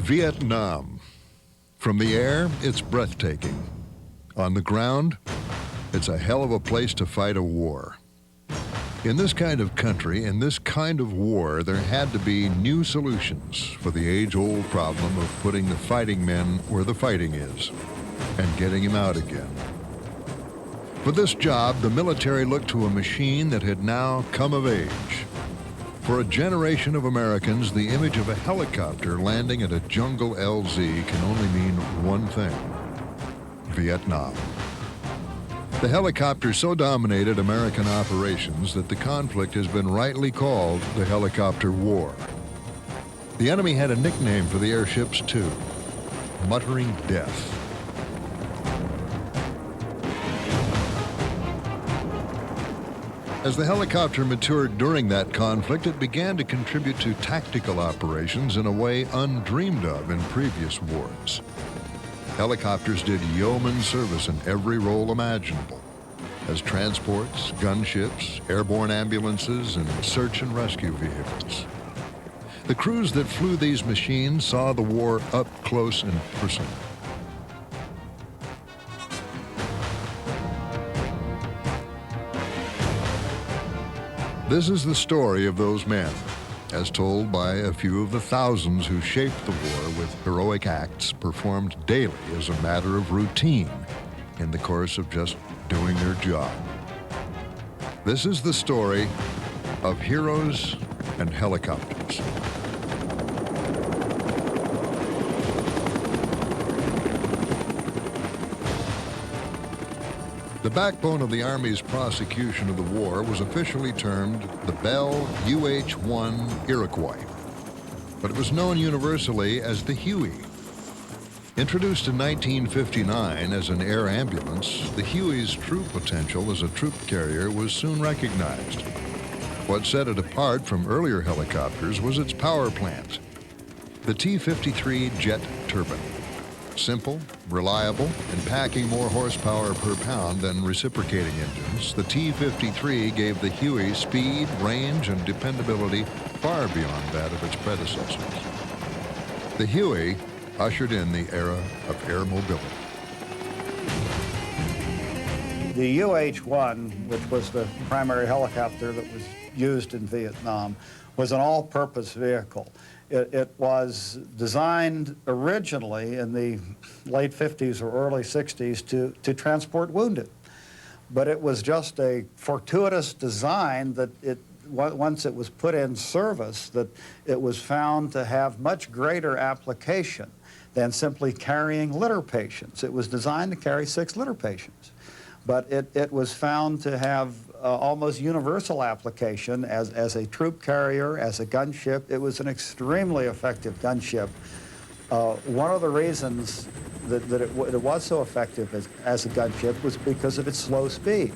Vietnam. From the air, it's breathtaking. On the ground, it's a hell of a place to fight a war. In this kind of country, in this kind of war, there had to be new solutions for the age-old problem of putting the fighting men where the fighting is and getting him out again. For this job, the military looked to a machine that had now come of age. For a generation of Americans, the image of a helicopter landing at a jungle LZ can only mean one thing: Vietnam. The helicopter so dominated American operations that the conflict has been rightly called the Helicopter War. The enemy had a nickname for the airships too: Muttering Death. As the helicopter matured during that conflict, it began to contribute to tactical operations in a way undreamed of in previous wars. Helicopters did yeoman service in every role imaginable, as transports, gunships, airborne ambulances, and search and rescue vehicles. The crews that flew these machines saw the war up close and personal. This is the story of those men, as told by a few of the thousands who shaped the war with heroic acts performed daily as a matter of routine in the course of just doing their job. This is the story of heroes and helicopters. The backbone of the Army's prosecution of the war was officially termed the Bell UH-1 Iroquois, but it was known universally as the Huey. Introduced in 1959 as an air ambulance, the Huey's true potential as a troop carrier was soon recognized. What set it apart from earlier helicopters was its power plant, the T-53 jet turbine. Simple, reliable, and packing more horsepower per pound than reciprocating engines, the T-53 gave the Huey speed, range, and dependability far beyond that of its predecessors. The Huey ushered in the era of air mobility. The UH-1, which was the primary helicopter that was used in Vietnam, was an all-purpose vehicle. It was designed originally in the late 50s or early 60s to transport wounded. But it was just a fortuitous design that once it was put in service, that it was found to have much greater application than simply carrying litter patients. It was designed to carry 6 litter patients. But it was found to have almost universal application as a troop carrier, as a gunship. It was an extremely effective gunship. One of the reasons that it was so effective as a gunship was because of its slow speed.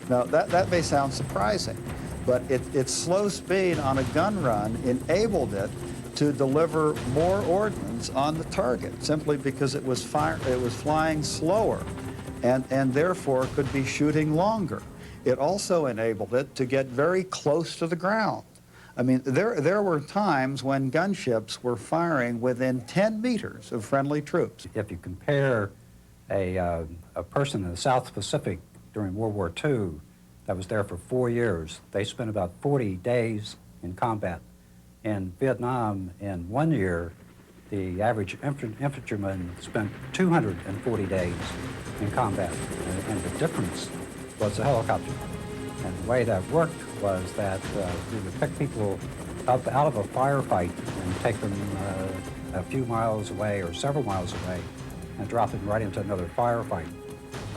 Now, that may sound surprising, but its slow speed on a gun run enabled it to deliver more ordnance on the target, simply because it was flying slower and therefore could be shooting longer. It also enabled it to get very close to the ground. I mean, there were times when gunships were firing within 10 meters of friendly troops. If you compare a person in the South Pacific during World War II that was there for 4 years, they spent about 40 days in combat. In Vietnam, in 1 year, the average infantryman spent 240 days in combat, and the difference was the helicopter. And the way that worked was that we would pick people up out of a firefight and take them a few miles away or several miles away and drop them right into another firefight.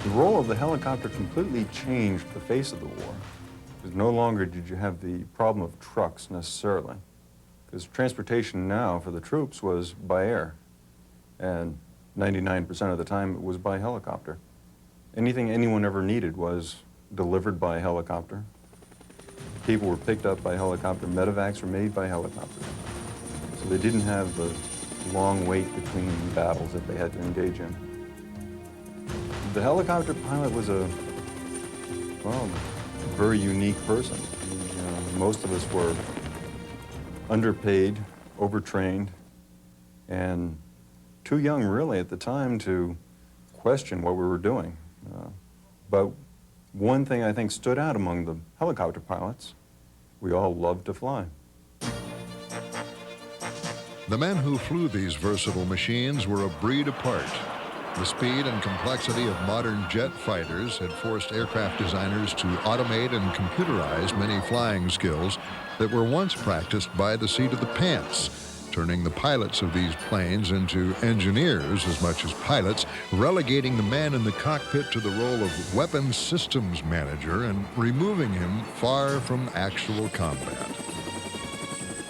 The role of the helicopter completely changed the face of the war, because no longer did you have the problem of trucks necessarily, because transportation now for the troops was by air, and 99% of the time it was by helicopter. Anything anyone ever needed was delivered by helicopter. People were picked up by helicopter. Medevacs were made by helicopter. So they didn't have the long wait between battles that they had to engage in. The helicopter pilot was a very unique person. Most of us were underpaid, overtrained, and too young really at the time to question what we were doing. But one thing I think stood out among the helicopter pilots, we all loved to fly. The men who flew these versatile machines were a breed apart. The speed and complexity of modern jet fighters had forced aircraft designers to automate and computerize many flying skills that were once practiced by the seat of the pants, turning the pilots of these planes into engineers as much as pilots, relegating the man in the cockpit to the role of weapons systems manager and removing him far from actual combat.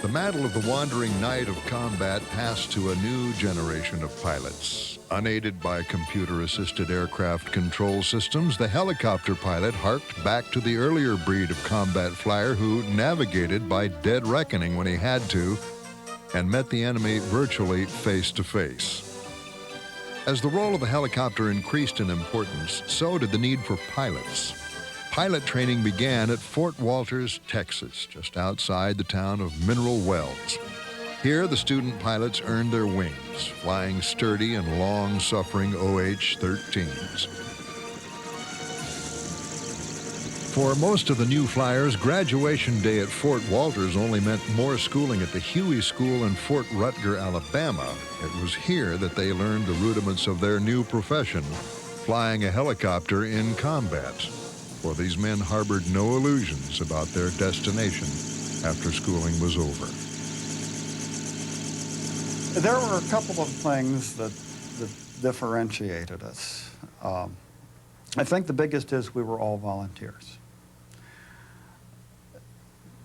The mantle of the wandering knight of combat passed to a new generation of pilots. Unaided by computer-assisted aircraft control systems, the helicopter pilot harked back to the earlier breed of combat flyer who navigated by dead reckoning when he had to and met the enemy virtually face to face. As the role of the helicopter increased in importance, so did the need for pilots. Pilot training began at Fort Walters, Texas, just outside the town of Mineral Wells. Here, the student pilots earned their wings, flying sturdy and long-suffering OH-13s. For most of the new flyers, graduation day at Fort Walters only meant more schooling at the Huey School in Fort Rutger, Alabama. It was here that they learned the rudiments of their new profession, flying a helicopter in combat. For these men harbored no illusions about their destination after schooling was over. There were a couple of things that differentiated us. I think the biggest is we were all volunteers.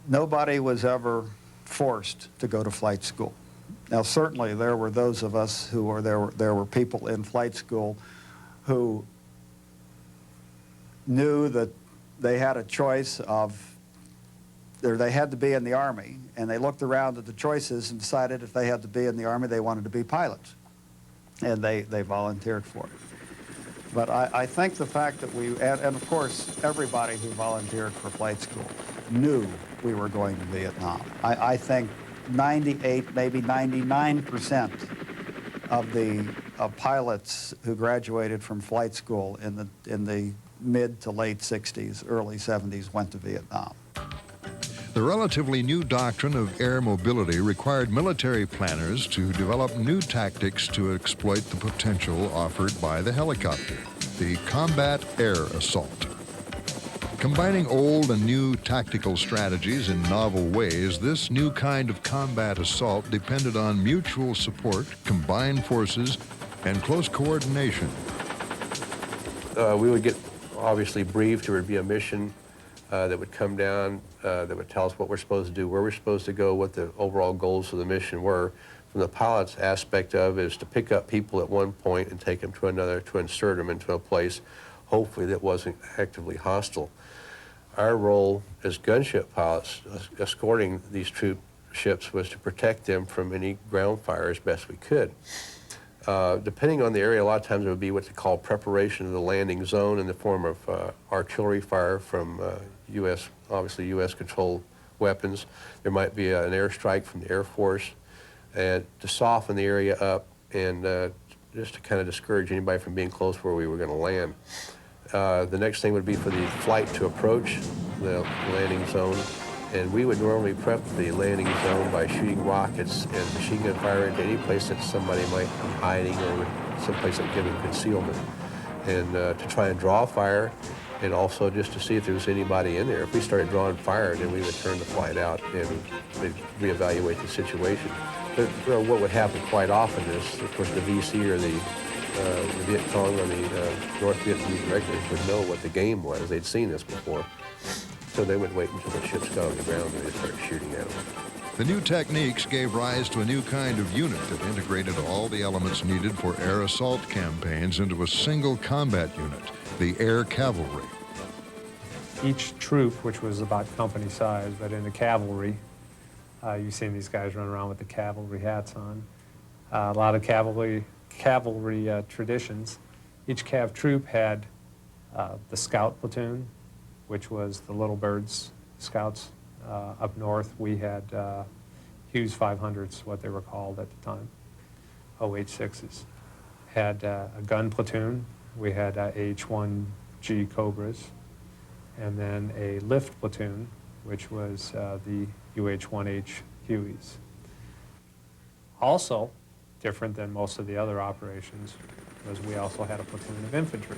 Nobody was ever forced to go to flight school. Now, certainly there were those of us who were there were people in flight school who knew that they had a choice of, or they had to be in the Army, and they looked around at the choices and decided if they had to be in the Army, they wanted to be pilots. And they volunteered for it. But I think the fact that and of course, everybody who volunteered for flight school knew we were going to Vietnam. I think 98, maybe 99% of the pilots who graduated from flight school in the mid to late 60s, early 70s went to Vietnam. The relatively new doctrine of air mobility required military planners to develop new tactics to exploit the potential offered by the helicopter, the combat air assault. Combining old and new tactical strategies in novel ways, this new kind of combat assault depended on mutual support, combined forces, and close coordination. We would get obviously briefed. There would be a mission that would come down that would tell us what we're supposed to do, where we're supposed to go, what the overall goals of the mission were. From the pilot's aspect of is to pick up people at one point and take them to another, to insert them into a place, hopefully that wasn't actively hostile. Our role as gunship pilots escorting these troop ships was to protect them from any ground fire as best we could. Depending on the area, a lot of times it would be what they call preparation of the landing zone in the form of artillery fire from obviously U.S. controlled weapons. There might be an airstrike from the Air Force, and to soften the area up and just to kind of discourage anybody from being close where we were going to land. The next thing would be for the flight to approach the landing zone, and we would normally prep the landing zone by shooting rockets and machine gun fire into any place that somebody might be hiding or someplace that would give them concealment, and to try and draw fire, and also just to see if there was anybody in there. If we started drawing fire, then we would turn the flight out and we'd reevaluate the situation. But what would happen quite often is, of course, the VC or the Viet Cong or the North Vietnamese regulars would know what the game was. They'd seen this before. So they would wait until the ships got on the ground and they'd start shooting at them. The new techniques gave rise to a new kind of unit that integrated all the elements needed for air assault campaigns into a single combat unit, the Air Cavalry. Each troop, which was about company size, but in the cavalry, you've seen these guys run around with the cavalry hats on. A lot of cavalry traditions. Each cav troop had the scout platoon, which was the Little Birds Scouts. Up north, we had Hughes 500s, what they were called at the time. OH-6s. Had a gun platoon. We had AH-1G Cobras, and then a lift platoon, which was the UH-1H Hueys. Also, different than most of the other operations, was we also had a platoon of infantry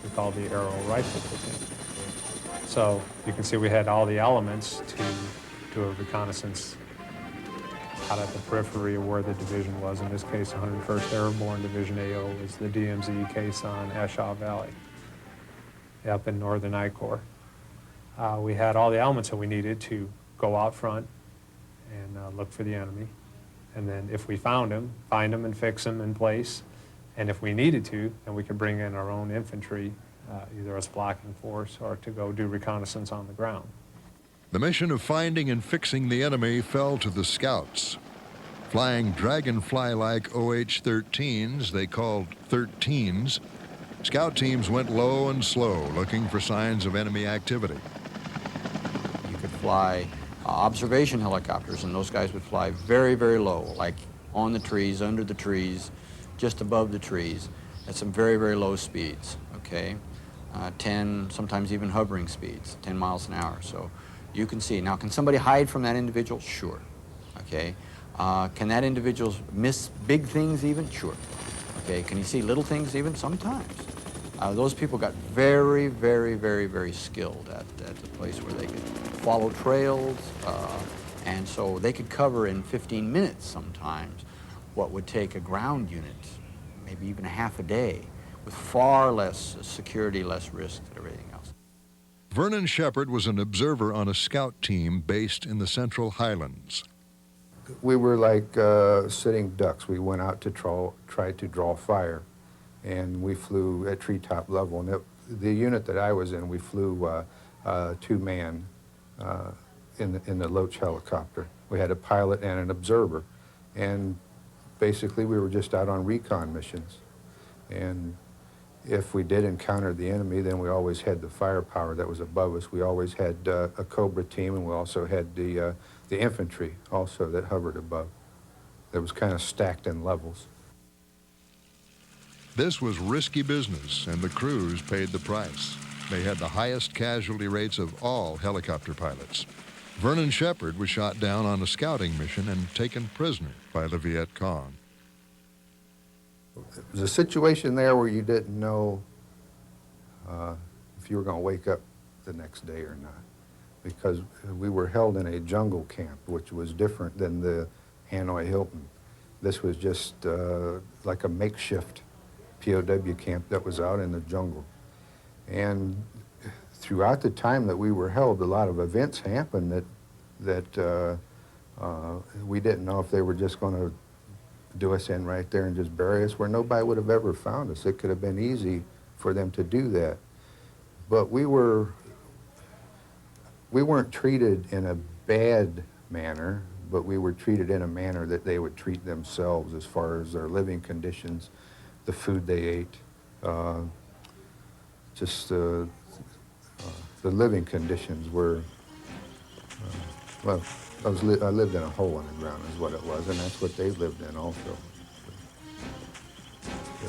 we called the Aero Rifle Platoon. So you can see we had all the elements to do a reconnaissance out at the periphery of where the division was. In this case, 101st Airborne Division AO was the DMZ case on Ashaw Valley, up in northern I Corps. We had all the elements that we needed to go out front and look for the enemy. And then if we found them, find them and fix them in place. And if we needed to, then we could bring in our own infantry, either as blocking force or to go do reconnaissance on the ground. The mission of finding and fixing the enemy fell to the scouts. Flying dragonfly-like OH-13s, they called 13s, scout teams went low and slow, looking for signs of enemy activity. You could fly observation helicopters, and those guys would fly very, very low, like on the trees, under the trees, just above the trees, at some very, very low speeds, okay? 10, sometimes even hovering speeds, 10 miles an hour. So you can see. Now, can somebody hide from that individual? Sure, okay? Can that individual miss big things even? Sure, okay? Can you see little things even? Sometimes. Those people got very, very, very, very skilled at the place where they could follow trails, and so they could cover in 15 minutes sometimes what would take a ground unit, maybe even half a day, with far less security, less risk than everything else. Vernon Shepard was an observer on a scout team based in the Central Highlands. We were like sitting ducks. We went out to try to draw fire, and we flew at treetop level. And the unit that I was in, we flew two-man in the Loach helicopter. We had a pilot and an observer, and basically we were just out on recon missions. And if we did encounter the enemy, then we always had the firepower that was above us. We always had a Cobra team, and we also had the infantry also that hovered above. That was kind of stacked in levels. This was risky business, and the crews paid the price. They had the highest casualty rates of all helicopter pilots. Vernon Shepard was shot down on a scouting mission and taken prisoner by the Viet Cong. It was a situation there where you didn't know if you were going to wake up the next day or not, because we were held in a jungle camp, which was different than the Hanoi Hilton. This was just like a makeshift POW camp that was out in the jungle. And throughout the time that we were held, a lot of events happened that we didn't know if they were just going to do us in right there and just bury us where nobody would have ever found us. It could have been easy for them to do that. But we weren't treated in a bad manner, but we were treated in a manner that they would treat themselves as far as their living conditions, the food they ate, the living conditions were, well, I lived in a hole in the ground is what it was, and that's what they lived in also.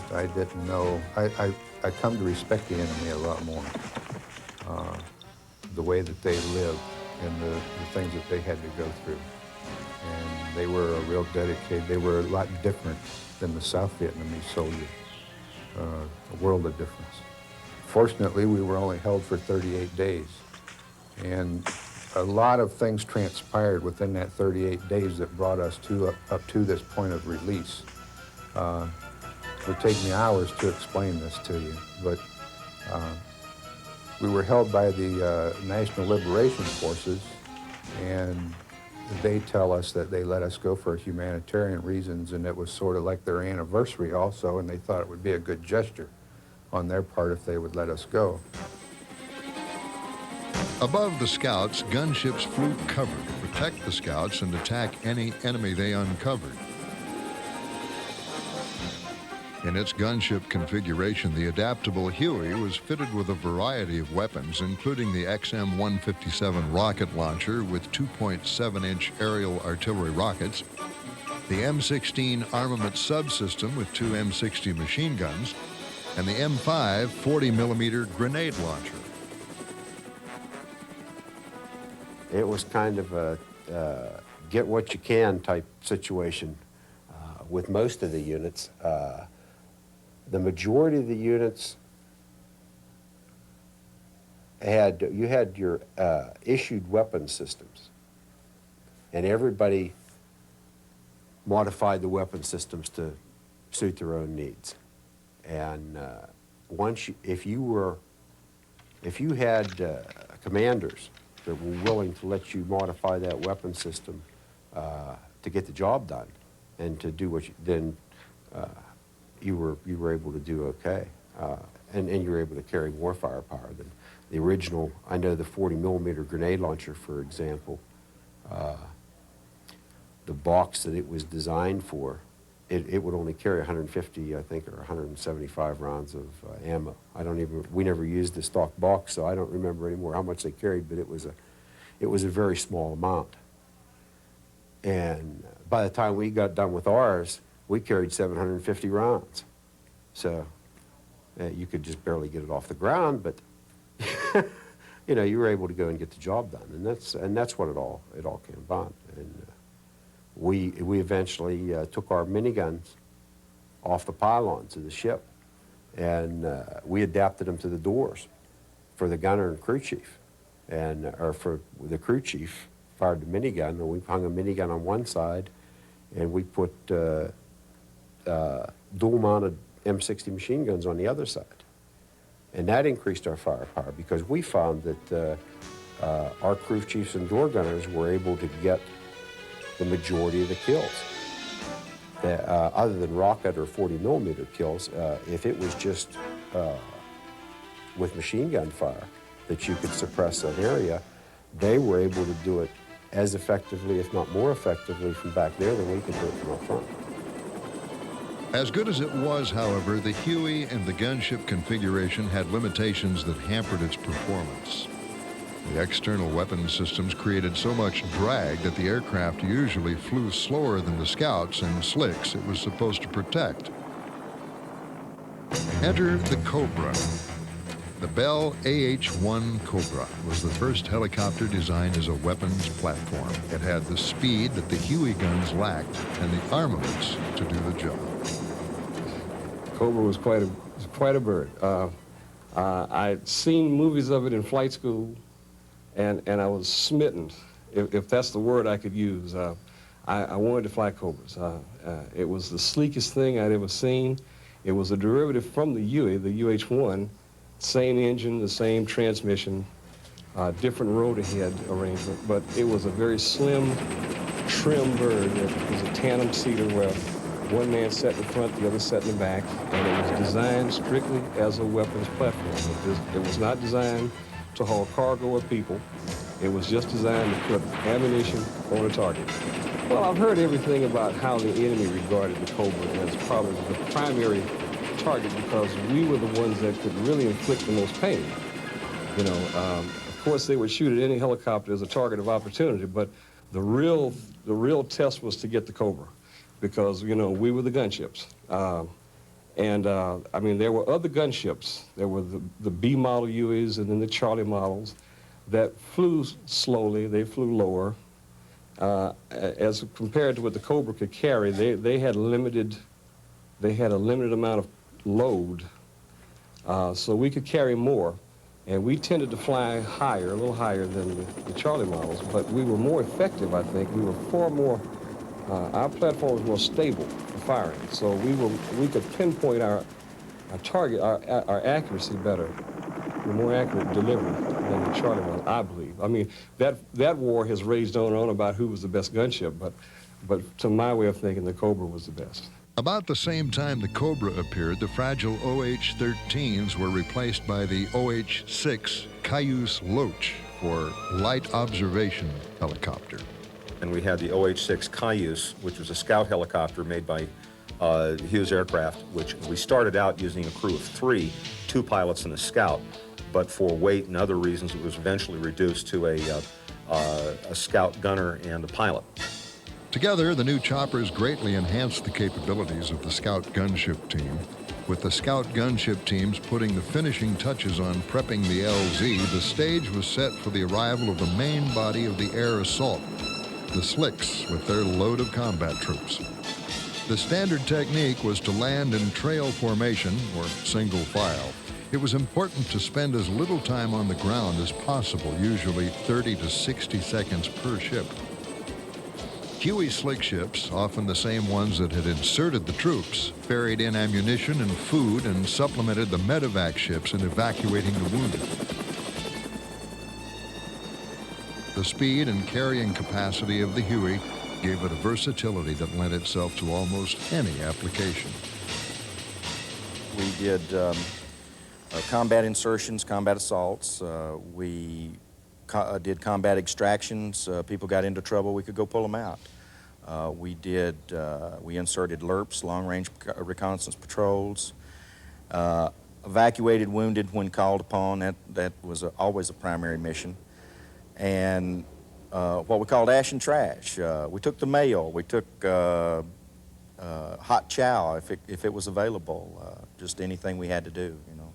But I didn't know, I come to respect the enemy a lot more. The way that they lived and the things that they had to go through. And they were a real dedicated, they were a lot different than the South Vietnamese soldier, a world of difference. Fortunately, we were only held for 38 days. And a lot of things transpired within that 38 days that brought us up to this point of release. It would take me hours to explain this to you, but we were held by the National Liberation Forces, and they tell us that they let us go for humanitarian reasons, and it was sort of like their anniversary also, and they thought it would be a good gesture on their part if they would let us go. Above the scouts, gunships flew cover to protect the scouts and attack any enemy they uncovered. In its gunship configuration, the adaptable Huey was fitted with a variety of weapons, including the XM-157 rocket launcher with 2.7-inch aerial artillery rockets, the M16 armament subsystem with 2 M60 machine guns, and the M5 40mm grenade launcher. It was kind of a get what you can type situation with most of the units. The majority of the units you had your issued weapon systems, and everybody modified the weapon systems to suit their own needs. And if you had commanders that were willing to let you modify that weapon system to get the job done and to do what then you were able to do okay, and you were able to carry more firepower than the original. I know the 40mm grenade launcher, for example, the box that it was designed for, it would only carry 150, I think, or 175 rounds of ammo. We never used the stock box, so I don't remember anymore how much they carried, but it was a very small amount. And by the time we got done with ours, we carried 750 rounds. So you could just barely get it off the ground, but you know, you were able to go and get the job done, and that's what it all came about. And we eventually took our miniguns off the pylons of the ship, and we adapted them to the doors for the gunner and crew chief, or for the crew chief fired the minigun, and we hung a minigun on one side, and we put dual-mounted M60 machine guns on the other side. And that increased our firepower because we found that our crew chiefs and door gunners were able to get the majority of the kills. Other than rocket or 40mm kills, if it was just with machine gun fire that you could suppress an area, they were able to do it as effectively, if not more effectively, from back there than we could do it from up front. As good as it was, however, the Huey and the gunship configuration had limitations that hampered its performance. The external weapon systems created so much drag that the aircraft usually flew slower than the scouts and slicks it was supposed to protect. Enter the Cobra. The Bell AH-1 Cobra was the first helicopter designed as a weapons platform. It had the speed that the Huey guns lacked and the armaments to do the job. Cobra was quite a bird. I'd seen movies of it in flight school, and I was smitten, if that's the word I could use. I wanted to fly Cobras. It was the sleekest thing I'd ever seen. It was a derivative from the Huey, the UH-1, same engine, the same transmission, different rotor head arrangement, but it was a very slim, trim bird. It was a tandem seater where one man sat in front, the other sat in the back, and it was designed strictly as a weapons platform. It was not designed to haul cargo or people. It was just designed to put ammunition on a target. Well, I've heard everything about how the enemy regarded the Cobra as probably the primary target because we were the ones that could really inflict the most pain. You know, of course they would shoot at any helicopter as a target of opportunity, but the real test was to get the Cobra because, you know, we were the gunships. I mean, there were other gunships. There were the B model Hueys and then the Charlie models that flew slowly, they flew lower. As compared to what the Cobra could carry, they had a limited amount of load, so we could carry more, and we tended to fly higher, a little higher than the Charlie models, but we were more effective, I think. We were far more, our platform was more stable for firing, so we could pinpoint our target, our accuracy better, the more accurate delivery than the Charlie model, I believe. I mean, that war has raged on and on about who was the best gunship, but to my way of thinking, the Cobra was the best. About the same time the Cobra appeared, the fragile OH-13s were replaced by the OH-6 Cayuse Loach for light observation helicopter. And we had the OH-6 Cayuse, which was a scout helicopter made by Hughes Aircraft, which we started out using a crew of 3, 2 pilots and a scout, but for weight and other reasons it was eventually reduced to a scout gunner and a pilot. Together, the new choppers greatly enhanced the capabilities of the Scout gunship team, with the Scout gunship teams putting the finishing touches on prepping the LZ. The stage was set for the arrival of the main body of the air assault, the Slicks, with their load of combat troops. The standard technique was to land in trail formation, or single file. It was important to spend as little time on the ground as possible, usually 30 to 60 seconds per ship. Huey Slick ships, often the same ones that had inserted the troops, ferried in ammunition and food and supplemented the medevac ships in evacuating the wounded. The speed and carrying capacity of the Huey gave it a versatility that lent itself to almost any application. We did combat insertions, combat assaults. We did combat extractions. People got into trouble, we could go pull them out. We inserted LRPs, long-range reconnaissance patrols. Evacuated wounded when called upon. That was always a primary mission. And what we called ash and trash. We took the mail. We took hot chow if it was available. Just anything we had to do, you know.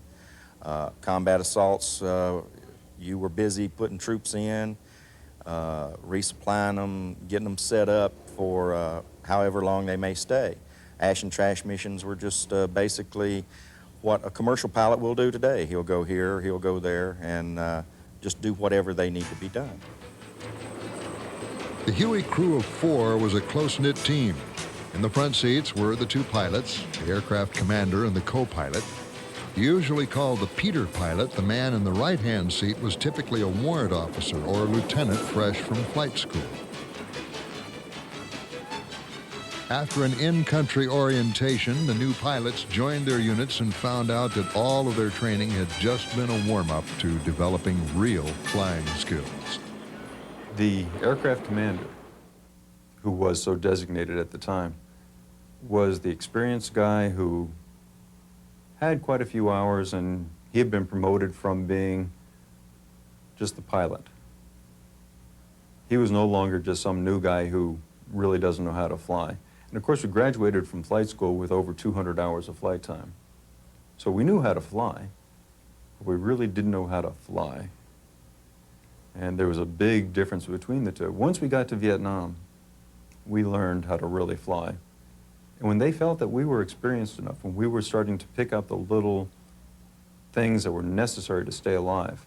Combat assaults. You were busy putting troops in, resupplying them, getting them set up for however long they may stay. Ash and trash missions were just basically what a commercial pilot will do today. He'll go here, he'll go there, and just do whatever they need to be done. The Huey crew of 4 was a close-knit team. In the front seats were the 2 pilots, the aircraft commander and the co-pilot. Usually called the Peter pilot, the man in the right-hand seat was typically a warrant officer or a lieutenant fresh from flight school. After an in-country orientation, the new pilots joined their units and found out that all of their training had just been a warm-up to developing real flying skills. The aircraft commander, who was so designated at the time, was the experienced guy who had quite a few hours, and he had been promoted from being just the pilot. He was no longer just some new guy who really doesn't know how to fly. And of course, we graduated from flight school with over 200 hours of flight time. So we knew how to fly, but we really didn't know how to fly. And there was a big difference between the two. Once we got to Vietnam, we learned how to really fly. And when they felt that we were experienced enough, when we were starting to pick up the little things that were necessary to stay alive,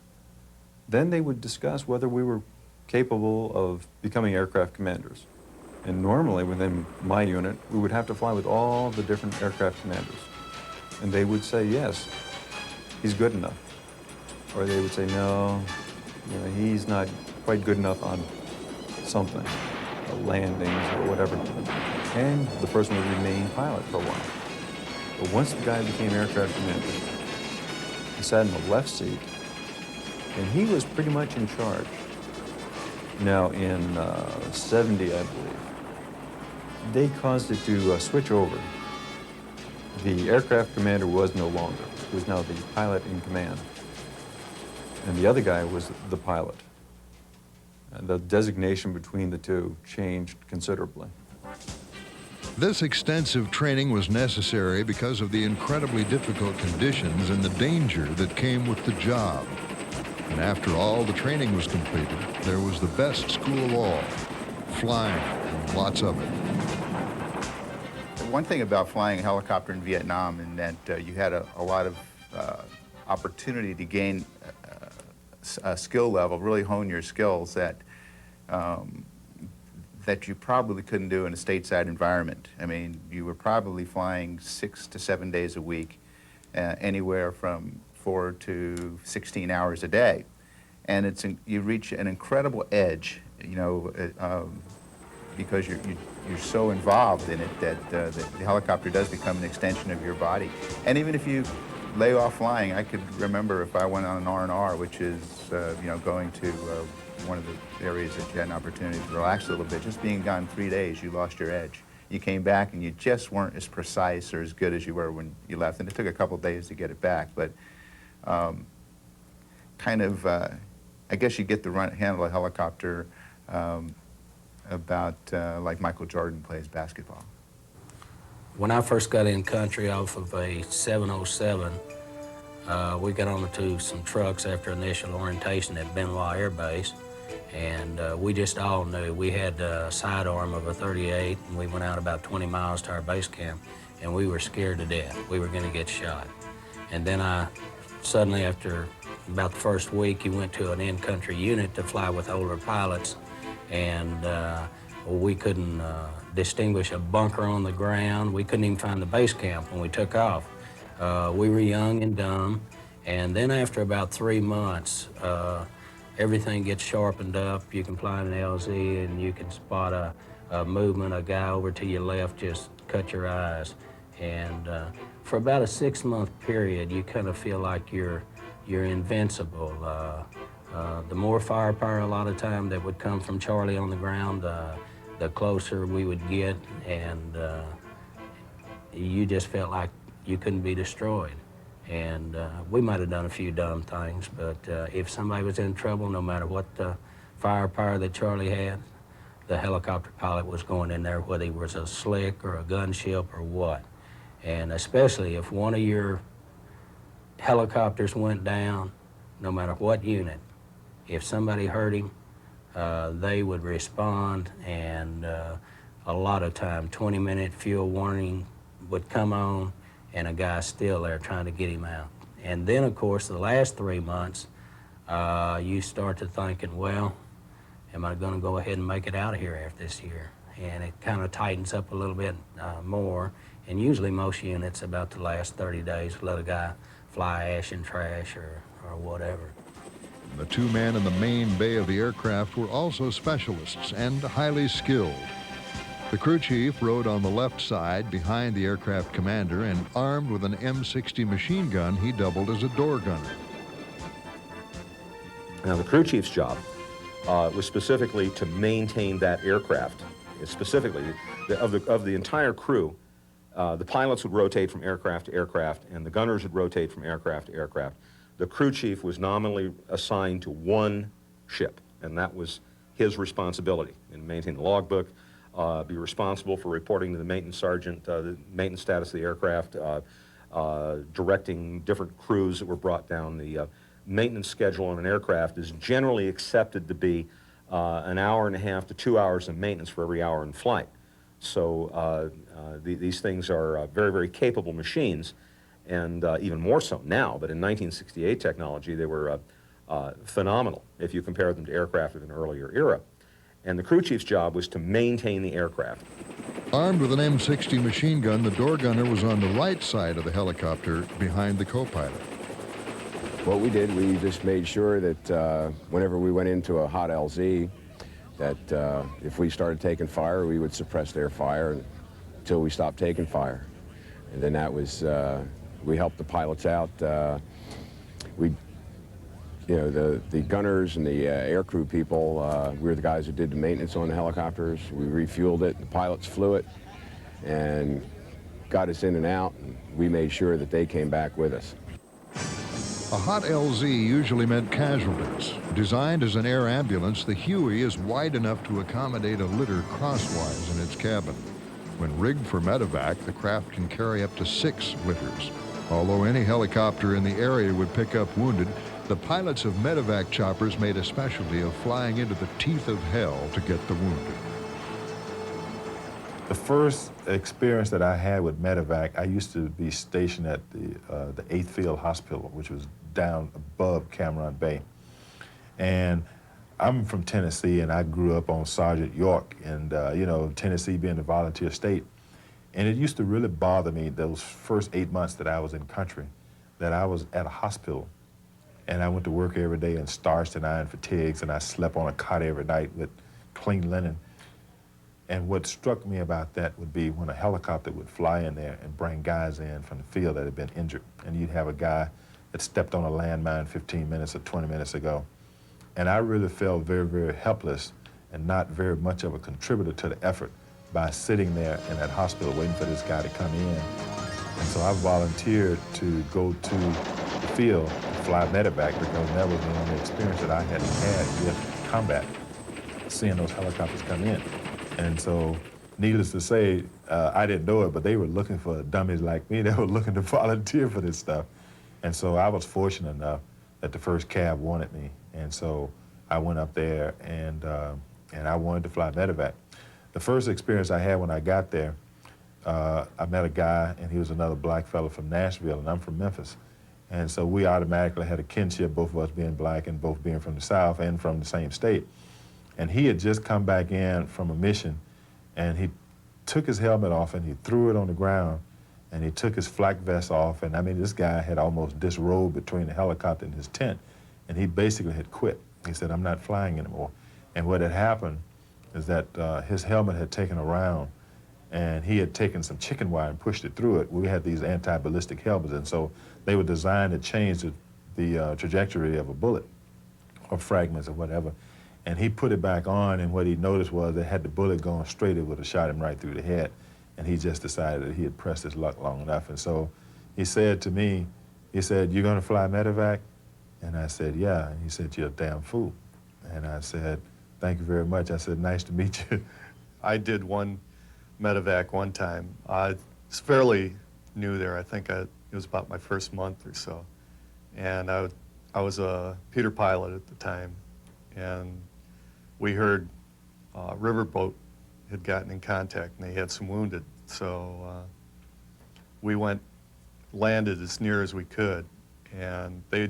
then they would discuss whether we were capable of becoming aircraft commanders. And normally within my unit, we would have to fly with all the different aircraft commanders. And they would say, yes, he's good enough. Or they would say, no, you know, he's not quite good enough on something, landings or whatever. And the person would remain pilot for a while. But once the guy became aircraft commander, he sat in the left seat, and he was pretty much in charge. Now, in 70, I believe, they caused it to switch over. The aircraft commander was no longer. He was now the pilot in command. And the other guy was the pilot. And the designation between the two changed considerably. This extensive training was necessary because of the incredibly difficult conditions and the danger that came with the job. And after all the training was completed, there was the best school of all, flying, and lots of it. One thing about flying a helicopter in Vietnam is that you had a lot of opportunity to gain a skill level, really hone your skills that that you probably couldn't do in a stateside environment. I mean, you were probably flying 6 to 7 days a week, anywhere from 4 to 16 hours a day. And you reach an incredible edge, you know, because you're so involved in it that the helicopter does become an extension of your body. And even if you lay off flying, I could remember if I went on an R&R, which is, you know, going to one of the areas that you had an opportunity to relax a little bit. Just being gone 3 days, you lost your edge. You came back and you just weren't as precise or as good as you were when you left. And it took a couple days to get it back, but kind of, I guess you get to handle a helicopter about like Michael Jordan plays basketball? When I first got in country off of a 707, we got onto some trucks after initial orientation at Benoit Air Base, and we just all knew we had a sidearm of a 38, and we went out about 20 miles to our base camp, and we were scared to death. We were going to get shot. And then suddenly, after about the first week, you went to an in-country unit to fly with older pilots, and we couldn't distinguish a bunker on the ground. We couldn't even find the base camp when we took off. We were young and dumb, and then after about 3 months, everything gets sharpened up. You can fly in an LZ, and you can spot a movement, a guy over to your left, just cut your eyes. And for about a 6-month period, you kind of feel like you're invincible. The more firepower a lot of time that would come from Charlie on the ground, the closer we would get, and you just felt like you couldn't be destroyed. And we might have done a few dumb things, but if somebody was in trouble, no matter what firepower that Charlie had, the helicopter pilot was going in there, whether he was a slick or a gunship or what. And especially if one of your helicopters went down, no matter what unit, if somebody hurt him, they would respond, and a lot of time, 20-minute fuel warning would come on, and a guy's still there trying to get him out. And then, of course, the last 3 months, you start to thinking, well, am I going to go ahead and make it out of here after this year? And it kind of tightens up a little bit more, and usually most units about the last 30 days let a guy fly ash and trash or whatever. The two men in the main bay of the aircraft were also specialists and highly skilled. The crew chief rode on the left side behind the aircraft commander, and armed with an M60 machine gun, he doubled as a door gunner. Now, the crew chief's job was specifically to maintain that aircraft. Specifically, of the entire crew, the pilots would rotate from aircraft to aircraft, and the gunners would rotate from aircraft to aircraft. The crew chief was nominally assigned to one ship, and that was his responsibility, and maintain the logbook, be responsible for reporting to the maintenance sergeant the maintenance status of the aircraft, directing different crews that were brought down. The maintenance schedule on an aircraft is generally accepted to be an hour and a half to 2 hours of maintenance for every hour in flight. So these things are very, very capable machines, and even more so now. But in 1968 technology, they were phenomenal if you compare them to aircraft of an earlier era. And the crew chief's job was to maintain the aircraft. Armed with an M60 machine gun, the door gunner was on the right side of the helicopter behind the co-pilot. What we did, we just made sure that whenever we went into a hot LZ, that if we started taking fire, we would suppress their fire until we stopped taking fire. And then that was, we helped the pilots out. The gunners and the aircrew people, we were the guys who did the maintenance on the helicopters. We refueled it, the pilots flew it, and got us in and out, and we made sure that they came back with us. A hot LZ usually meant casualties. Designed as an air ambulance, the Huey is wide enough to accommodate a litter crosswise in its cabin. When rigged for medevac, the craft can carry up to 6 litters. Although any helicopter in the area would pick up wounded, the pilots of medevac choppers made a specialty of flying into the teeth of hell to get the wounded. The first experience that I had with medevac, I used to be stationed at the 8th Field Hospital, which was down above Cameron Bay. And I'm from Tennessee, and I grew up on Sergeant York, and Tennessee being a volunteer state. And it used to really bother me those first 8 months that I was in country, that I was at a hospital. And I went to work every day in starched and iron fatigues, and I slept on a cot every night with clean linen. And what struck me about that would be when a helicopter would fly in there and bring guys in from the field that had been injured. And you'd have a guy that stepped on a landmine 15 minutes or 20 minutes ago. And I really felt very, very helpless and not very much of a contributor to the effort by sitting there in that hospital waiting for this guy to come in. And so I volunteered to go to the field and fly medevac, because that was the only experience that I had had with combat. seeing those helicopters come in. And so, needless to say, I didn't know it, but they were looking for dummies like me. They were looking to volunteer for this stuff. And so I was fortunate enough that the first cab wanted me. And so I went up there and I wanted to fly medevac. The first experience I had when I got there, I met a guy, and he was another black fellow from Nashville, and I'm from Memphis. And so we automatically had a kinship, both of us being black and both being from the South and from the same state. And he had just come back in from a mission, and he took his helmet off and he threw it on the ground, and he took his flak vest off, and I mean, this guy had almost disrobed between the helicopter and his tent, and he basically had quit. He said, I'm not flying anymore. And what had happened is that his helmet had taken a round, and he had taken some chicken wire and pushed it through it. We had these anti-ballistic helmets, and so they were designed to change the trajectory of a bullet or fragments or whatever. And he put it back on, and what he noticed was that had the bullet gone straight, it would have shot him right through the head. And he just decided that he had pressed his luck long enough. And so he said to me, he said, "You're gonna fly medevac?" And I said, "Yeah." And he said, "You're a damn fool." And I said, "Thank you very much." I said, "Nice to meet you." I did one medevac one time. I was fairly new there. I think it was about my first month or so. And I was a Peter pilot at the time, and we heard a riverboat had gotten in contact, and they had some wounded. So we landed as near as we could, and they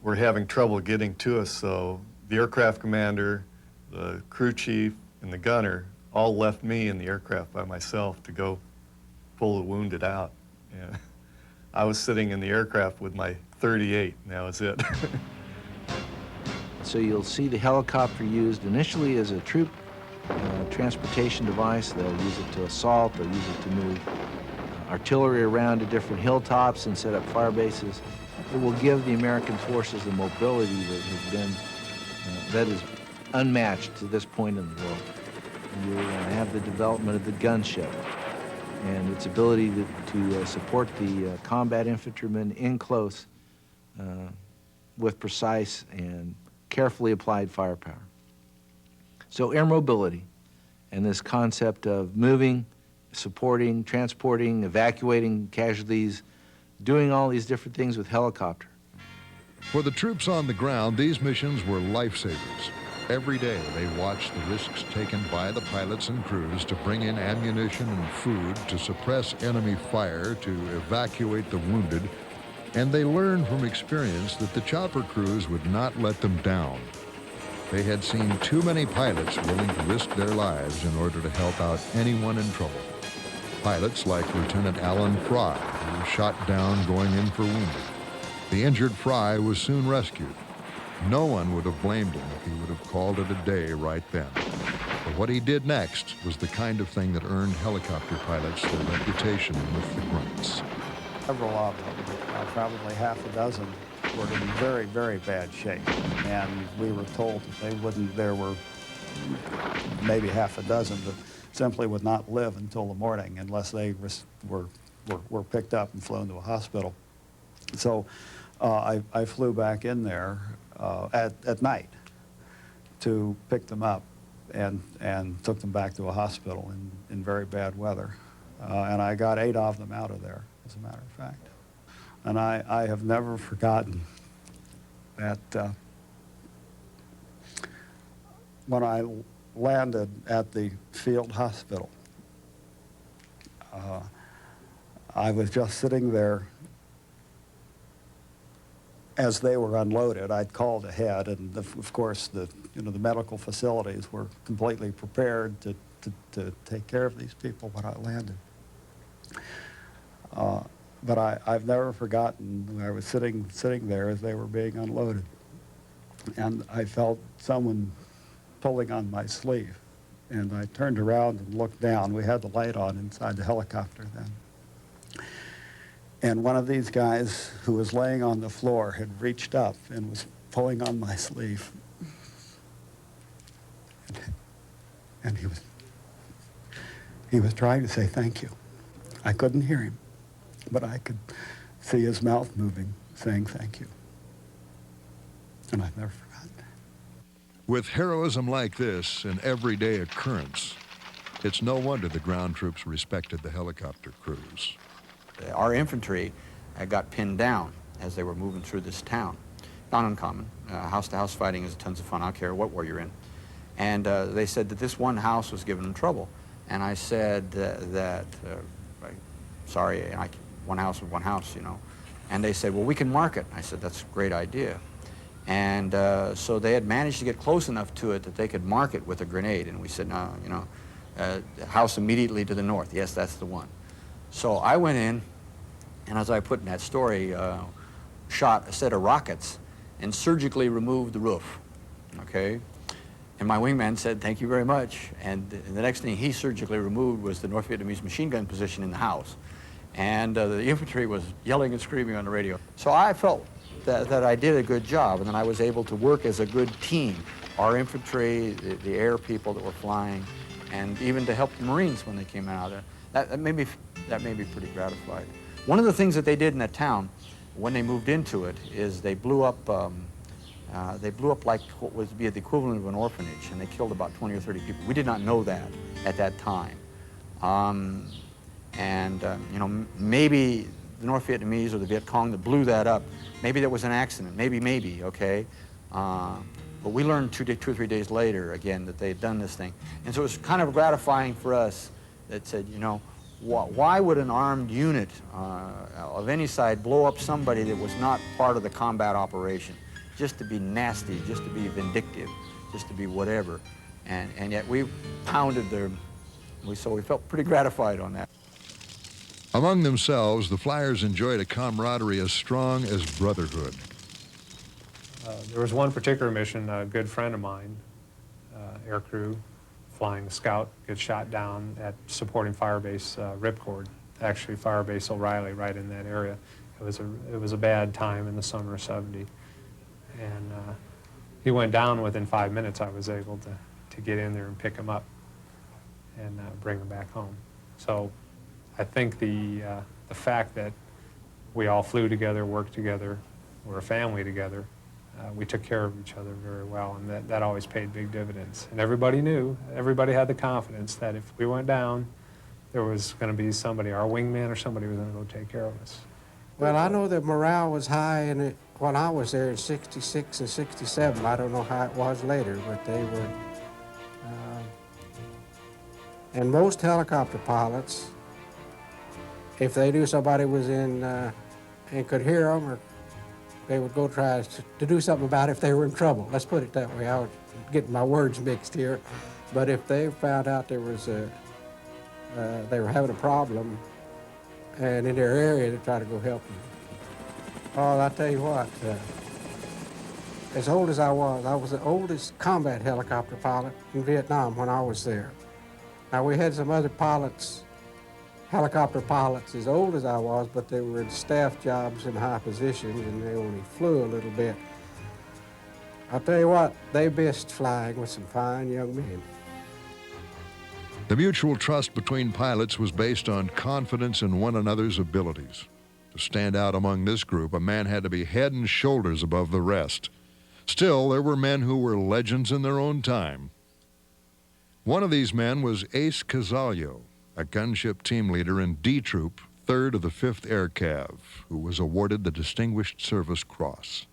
were having trouble getting to us. So the aircraft commander, the crew chief, and the gunner all left me in the aircraft by myself to go pull the wounded out. And I was sitting in the aircraft with my .38, and that was it. So you'll see the helicopter used initially as a troop transportation device. They'll use it to assault, they'll use it to move artillery around to different hilltops and set up fire bases. It will give the American forces the mobility that has been, that is unmatched to this point in the world. You have the development of the gunship and its ability to support the combat infantrymen in close with precise and carefully applied firepower. So air mobility and this concept of moving, supporting, transporting, evacuating casualties, doing all these different things with helicopter. For the troops on the ground, these missions were lifesavers. Every day they watched the risks taken by the pilots and crews to bring in ammunition and food, to suppress enemy fire, to evacuate the wounded, and they learned from experience that the chopper crews would not let them down. They had seen too many pilots willing to risk their lives in order to help out anyone in trouble. Pilots like Lieutenant Alan Fry, who was shot down going in for wounded. The injured Fry was soon rescued. No one would have blamed him if he would have called it a day right then. But what he did next was the kind of thing that earned helicopter pilots their reputation with the grunts. Several of them, probably half a dozen, were in very, very bad shape. And we were told that there were maybe half a dozen that simply would not live until the morning unless they were picked up and flown to a hospital. So I flew back in there at night to pick them up and took them back to a hospital in very bad weather. And I got 8 of them out of there, as a matter of fact. And I have never forgotten that when I landed at the field hospital, I was just sitting there as they were unloaded. I'd called ahead, and of course the medical facilities were completely prepared to take care of these people when I landed. But I've never forgotten when I was sitting there as they were being unloaded, and I felt someone pulling on my sleeve, and I turned around and looked down. We had the light on inside the helicopter then. And one of these guys who was laying on the floor had reached up and was pulling on my sleeve. And he was trying to say thank you. I couldn't hear him, but I could see his mouth moving, saying thank you. And I've never forgotten that. With heroism like this an everyday occurrence, it's no wonder the ground troops respected the helicopter crews. Our infantry got pinned down as they were moving through this town. Not uncommon. House-to-house fighting is tons of fun. I don't care what war you're in. And they said that this one house was giving them trouble. And I said sorry, one house with one house, you know. And they said, well, we can mark it. I said, that's a great idea. And so they had managed to get close enough to it that they could mark it with a grenade. And we said, no, you know, house immediately to the north. Yes, that's the one. So I went in, and as I put in that story, shot a set of rockets and surgically removed the roof, okay? And my wingman said, thank you very much. And the next thing he surgically removed was the North Vietnamese machine gun position in the house. And the infantry was yelling and screaming on the radio. So I felt that I did a good job, and then I was able to work as a good team. Our infantry, the air people that were flying, and even to help the Marines when they came out. That made me pretty gratified. One of the things that they did in that town when they moved into it is they blew up like what would be the equivalent of an orphanage, and they killed about 20 or 30 people. We did not know that at that time. You know, maybe the North Vietnamese or the Viet Cong that blew that up, maybe that was an accident, maybe, okay? But we learned two or 3 days later, again, that they had done this thing. And so it was kind of gratifying for us that said, you know, why would an armed unit of any side blow up somebody that was not part of the combat operation? Just to be nasty, just to be vindictive, just to be whatever. And yet we pounded them, so we felt pretty gratified on that. Among themselves, the flyers enjoyed a camaraderie as strong as brotherhood. There was one particular mission, a good friend of mine, aircrew, flying the Scout, gets shot down at supporting Firebase Ripcord, actually Firebase O'Reilly, right in that area. It was a bad time in the summer of '70. And he went down within 5 minutes. I was able to get in there and pick him up and bring him back home. So I think the fact that we all flew together, worked together, we're a family together, we took care of each other very well, and that always paid big dividends. And everybody knew, everybody had the confidence that if we went down, there was going to be somebody, our wingman or somebody was going to go take care of us. Well, I know that morale was high when I was there in '66 and '67. I don't know how it was later, but they were. And most helicopter pilots, if they knew somebody was in and could hear them, or they would go try to do something about it if they were in trouble. Let's put it that way. I was getting my words mixed here. But if they found out there was they were having a problem and in their area, they'd try to go help them. Oh, I'll tell you what, as old as I was the oldest combat helicopter pilot in Vietnam when I was there. Now, we had some other pilots, helicopter pilots, as old as I was, but they were in staff jobs in high positions, and they only flew a little bit. I'll tell you what, they missed flying with some fine young men. The mutual trust between pilots was based on confidence in one another's abilities. To stand out among this group, a man had to be head and shoulders above the rest. Still, there were men who were legends in their own time. One of these men was Ace Casalio, a gunship team leader in D Troop, 3rd of the 5th Air Cav, who was awarded the Distinguished Service Cross.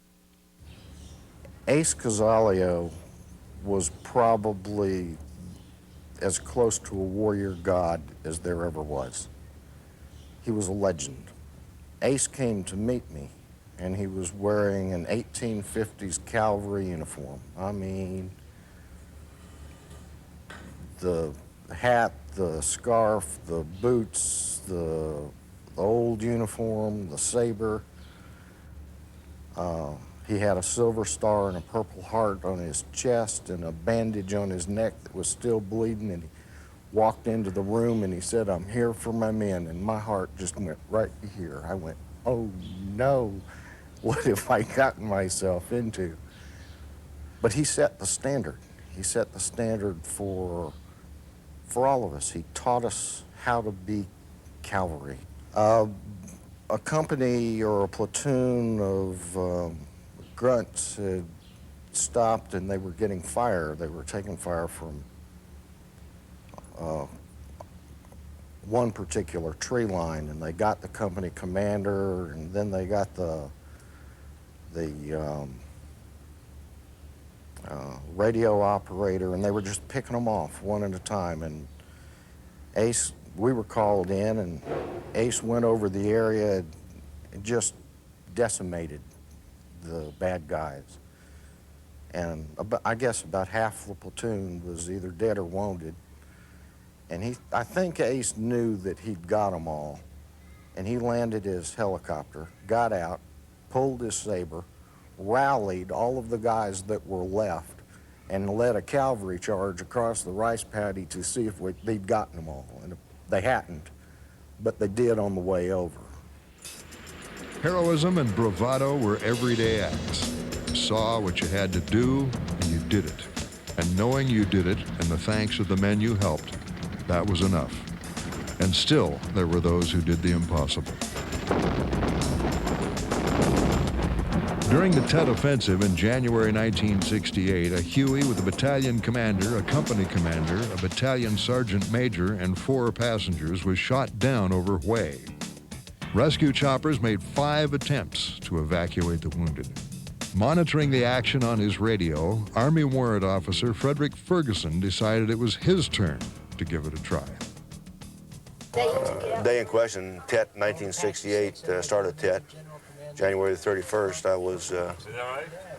Ace Casalio was probably as close to a warrior god as there ever was. He was a legend. Ace came to meet me, and he was wearing an 1850s cavalry uniform. I mean, the hat, the scarf, the boots, the old uniform, the saber. He had a silver star and a purple heart on his chest and a bandage on his neck that was still bleeding, and he walked into the room and he said, "I'm here for my men," and my heart just went right here. I went, oh no, what have I gotten myself into? But he set the standard. He set the standard for all of us. He taught us how to be cavalry. A company or a platoon of grunts had stopped and they were getting fire. They were taking fire from one particular tree line, and they got the company commander, and then they got the radio operator, and they were just picking them off one at a time. And Ace, we were called in, and Ace went over the area and just decimated the bad guys. And I guess about half the platoon was either dead or wounded. And I think Ace knew that he'd got them all. And he landed his helicopter, got out, pulled his saber, rallied all of the guys that were left, and led a cavalry charge across the rice paddy to see if they'd gotten them all. And they hadn't, but they did on the way over. Heroism and bravado were everyday acts. You saw what you had to do, and you did it. And knowing you did it, and the thanks of the men you helped, that was enough. And still, there were those who did the impossible. During the Tet Offensive in January 1968, a Huey with a battalion commander, a company commander, a battalion sergeant major, and 4 passengers was shot down over Hue. Rescue choppers made 5 attempts to evacuate the wounded. Monitoring the action on his radio, Army Warrant Officer Frederick Ferguson decided it was his turn to give it a try. Day in question, Tet 1968, start of Tet. January the 31st, I was on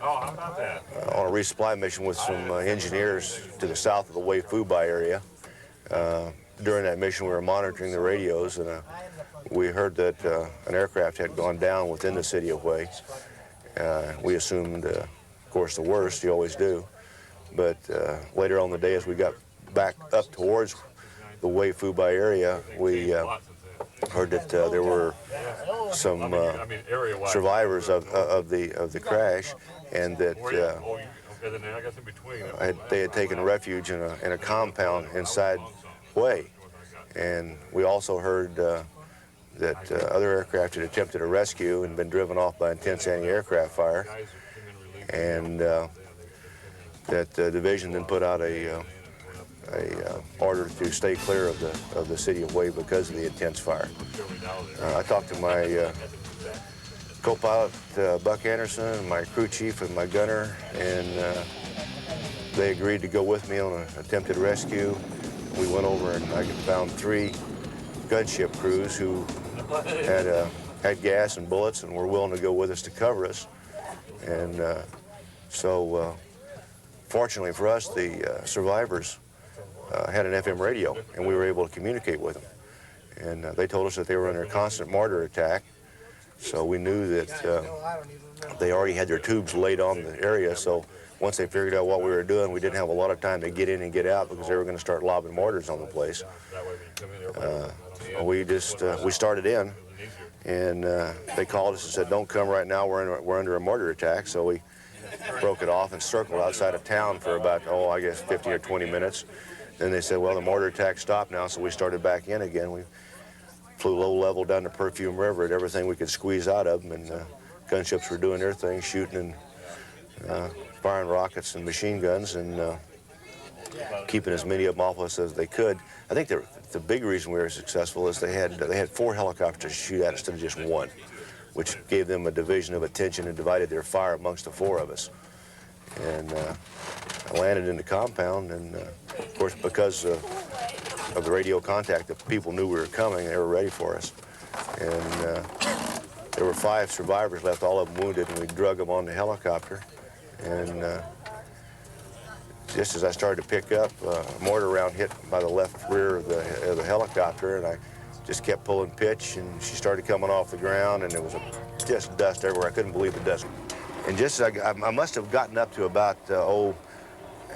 a resupply mission with some engineers to the south of the Hue Fubai area. During that mission, we were monitoring the radios, and we heard that an aircraft had gone down within the city of Hue. We assumed, of course, the worst, you always do. But later on in the day, as we got back up towards the Hue Fubai area, we heard that there were some survivors of the crash, and that they had taken refuge in a compound inside Hue. And we also heard that other aircraft had attempted a rescue and been driven off by intense anti-aircraft fire, and that the division then put out a order to stay clear of the city of Hue because of the intense fire. I talked to my co-pilot, Buck Anderson, my crew chief, and my gunner, and they agreed to go with me on an attempted rescue. We went over and I found 3 gunship crews who had gas and bullets and were willing to go with us to cover us. And so fortunately for us, the survivors had an FM radio, and we were able to communicate with them. And they told us that they were under a constant mortar attack, so we knew that they already had their tubes laid on the area, so once they figured out what we were doing, we didn't have a lot of time to get in and get out because they were going to start lobbing mortars on the place. We started in, and they called us and said, "Don't come right now, we're under a mortar attack," so we broke it off and circled outside of town for about, I guess 15 or 20 minutes. Then they said, well, the mortar attack stopped now, so we started back in again. We flew low level down the Perfume River at everything we could squeeze out of them, and gunships were doing their thing, shooting and firing rockets and machine guns, and keeping as many of them off us as they could. I think the big reason we were successful is they had 4 helicopters to shoot at instead of just 1, which gave them a division of attention and divided their fire amongst the 4 of us. And I landed in the compound, and of course, because of the radio contact, the people knew we were coming. They were ready for us. And there were 5 survivors left, all of them wounded, and we drug them on the helicopter. And just as I started to pick up, a mortar round hit by the left rear of the helicopter, and I just kept pulling pitch, and she started coming off the ground, and there was just dust everywhere. I couldn't believe the dust. And just as I must have gotten up to about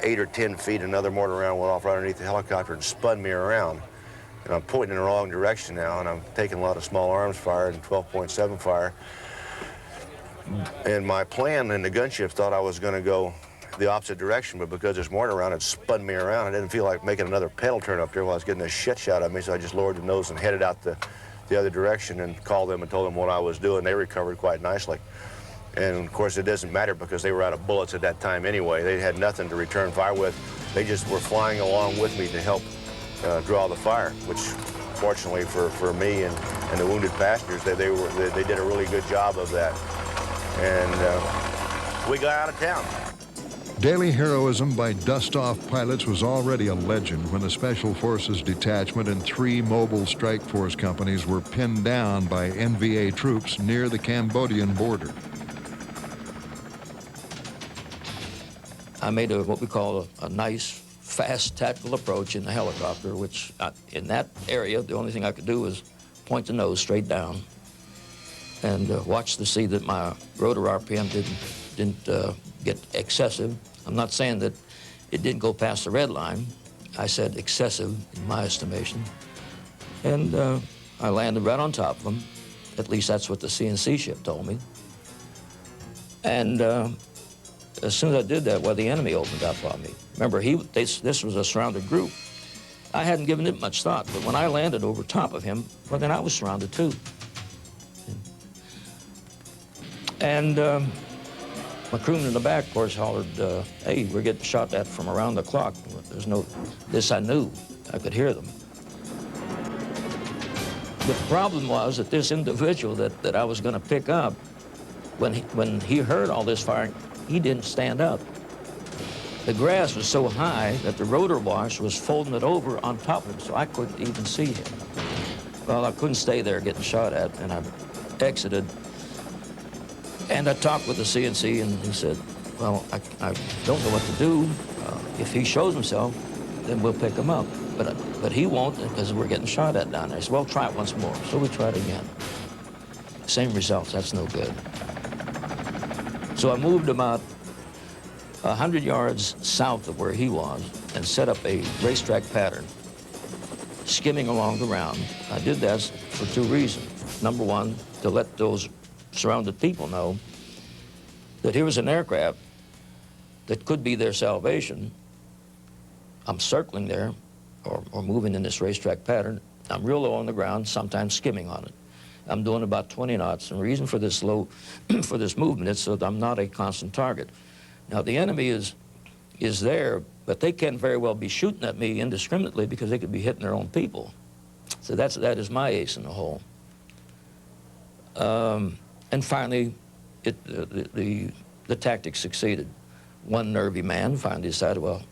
8 or 10 feet, another mortar round went off right underneath the helicopter and spun me around. And I'm pointing in the wrong direction now, and I'm taking a lot of small arms fire and 12.7 fire. And my plan in the gunship thought I was going to go the opposite direction, but because this mortar round had spun me around, I didn't feel like making another pedal turn up there while I was getting the shit shot of me, so I just lowered the nose and headed out the other direction and called them and told them what I was doing. They recovered quite nicely. And of course, it doesn't matter because they were out of bullets at that time anyway. They had nothing to return fire with. They just were flying along with me to help draw the fire, which fortunately for me and the wounded passengers, they did a really good job of that. And we got out of town. Daily heroism by dust-off pilots was already a legend when a Special Forces detachment and 3 mobile strike force companies were pinned down by NVA troops near the Cambodian border. I made what we call a nice, fast tactical approach in the helicopter, which in that area, the only thing I could do was point the nose straight down and watch to see that my rotor RPM didn't get excessive. I'm not saying that it didn't go past the red line. I said excessive in my estimation. And I landed right on top of them. At least that's what the CNC ship told me. And as soon as I did that, well, the enemy opened up on me. Remember, this was a surrounded group. I hadn't given it much thought, but when I landed over top of him, well, then I was surrounded too. And my crewman in the back, of course, hollered, hey, we're getting shot at from around the clock. This I knew. I could hear them. The problem was that this individual that I was going to pick up, when he heard all this firing, he didn't stand up. The grass was so high that the rotor wash was folding it over on top of him, so I couldn't even see him. Well, I couldn't stay there getting shot at, and I exited. And I talked with the CNC, and he said, well, I don't know what to do. If he shows himself, then we'll pick him up. But he won't because we're getting shot at down there. I said, well, try it once more. So we tried again. Same results, that's no good. So I moved about 100 yards south of where he was and set up a racetrack pattern, skimming along the ground. I did that for 2 reasons. Number one, to let those surrounded people know that here was an aircraft that could be their salvation. I'm circling there or moving in this racetrack pattern. I'm real low on the ground, sometimes skimming on it. I'm doing about 20 knots, and the reason for this for this movement is so that I'm not a constant target. Now, the enemy is there, but they can very well be shooting at me indiscriminately because they could be hitting their own people. So that is my ace in the hole. And finally, the tactic succeeded. One nervy man finally decided, well,